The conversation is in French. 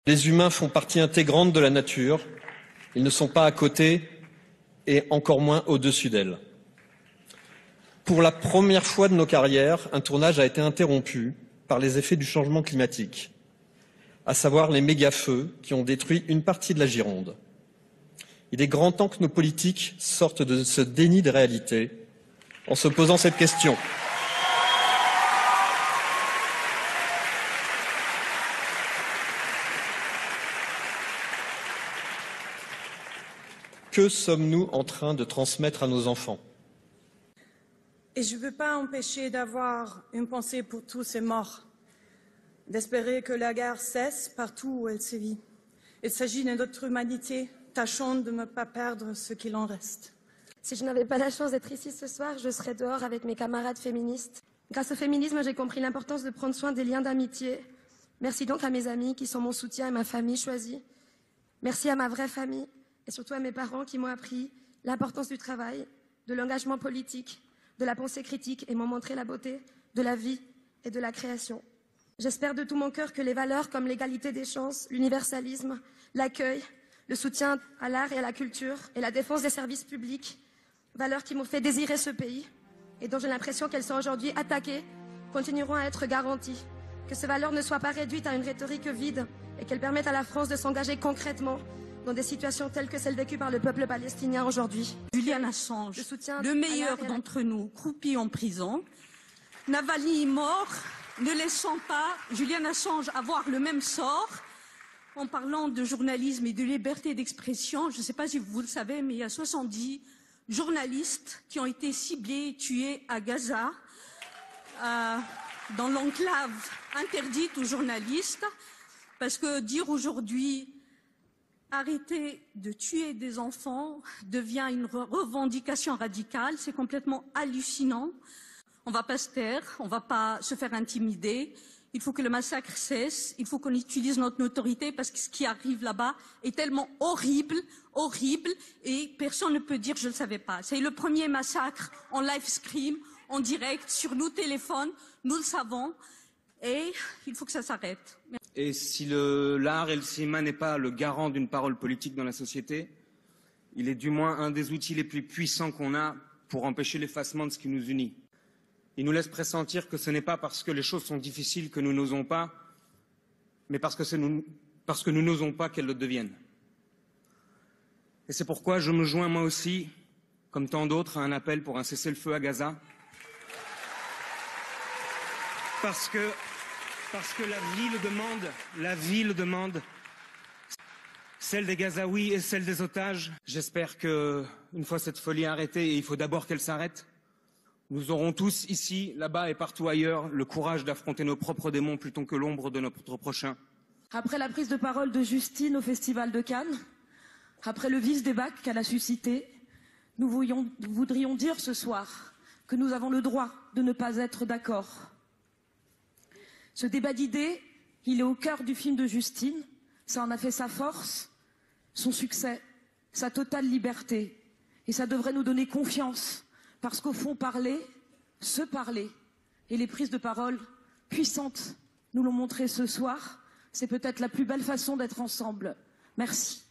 Les humains font partie intégrante de la nature. Ils ne sont pas à côté et encore moins au-dessus d'elle. Pour la première fois de nos carrières, un tournage a été interrompu par les effets du changement climatique, à savoir les méga-feux qui ont détruit une partie de la Gironde. Il est grand temps que nos politiques sortent de ce déni de réalité en se posant cette question. Que sommes-nous en train de transmettre à nos enfants? Et je ne peux pas empêcher d'avoir une pensée pour tous ces morts, d'espérer que la guerre cesse partout où elle sévit. Il s'agit de notre humanité, tâchons de ne pas perdre ce qu'il en reste. Si je n'avais pas la chance d'être ici ce soir, je serais dehors avec mes camarades féministes. Grâce au féminisme, j'ai compris l'importance de prendre soin des liens d'amitié. Merci donc à mes amis qui sont mon soutien et ma famille choisie. Merci à ma vraie famille et surtout à mes parents qui m'ont appris l'importance du travail, de l'engagement politique, de la pensée critique et m'ont montré la beauté de la vie et de la création. J'espère de tout mon cœur que les valeurs comme l'égalité des chances, l'universalisme, l'accueil, le soutien à l'art et à la culture et la défense des services publics, valeurs qui m'ont fait désirer ce pays et dont j'ai l'impression qu'elles sont aujourd'hui attaquées, continueront à être garanties. Que ces valeurs ne soient pas réduites à une rhétorique vide et qu'elles permettent à la France de s'engager concrètement dans des situations telles que celles vécues par le peuple palestinien aujourd'hui. Julian Assange, le meilleur d'entre nous, croupi en prison. Navalny est mort, ne laissons pas Julian Assange avoir le même sort. En parlant de journalisme et de liberté d'expression, je ne sais pas si vous le savez, mais il y a 70 journalistes qui ont été ciblés et tués à Gaza, dans l'enclave interdite aux journalistes, parce que dire aujourd'hui arrêter de tuer des enfants devient une revendication radicale, c'est complètement hallucinant. On ne va pas se taire, on ne va pas se faire intimider. Il faut que le massacre cesse, il faut qu'on utilise notre autorité parce que ce qui arrive là-bas est tellement horrible, horrible, et personne ne peut dire je ne le savais pas. C'est le premier massacre en live stream, en direct, sur nos téléphones, nous le savons, et il faut que ça s'arrête. Et si l'art et le cinéma n'est pas le garant d'une parole politique dans la société, il est du moins un des outils les plus puissants qu'on a pour empêcher l'effacement de ce qui nous unit. Il nous laisse pressentir que ce n'est pas parce que les choses sont difficiles que nous n'osons pas, mais parce que nous n'osons pas qu'elles le deviennent. Et c'est pourquoi je me joins moi aussi, comme tant d'autres, à un appel pour un cessez-le-feu à Gaza. Parce que la vie le demande, celle des Gazaouis et celle des otages. J'espère qu'une fois cette folie arrêtée, et il faut d'abord qu'elle s'arrête, nous aurons tous ici, là-bas et partout ailleurs, le courage d'affronter nos propres démons plutôt que l'ombre de notre prochain. Après la prise de parole de Justine au Festival de Cannes, après le vif débat qu'elle a suscité, nous voudrions dire ce soir que nous avons le droit de ne pas être d'accord. Ce débat d'idées, il est au cœur du film de Justine. Ça en a fait sa force, son succès, sa totale liberté. Et ça devrait nous donner confiance. Parce qu'au fond, parler, se parler, et les prises de parole puissantes nous l'ont montré ce soir, c'est peut-être la plus belle façon d'être ensemble. Merci.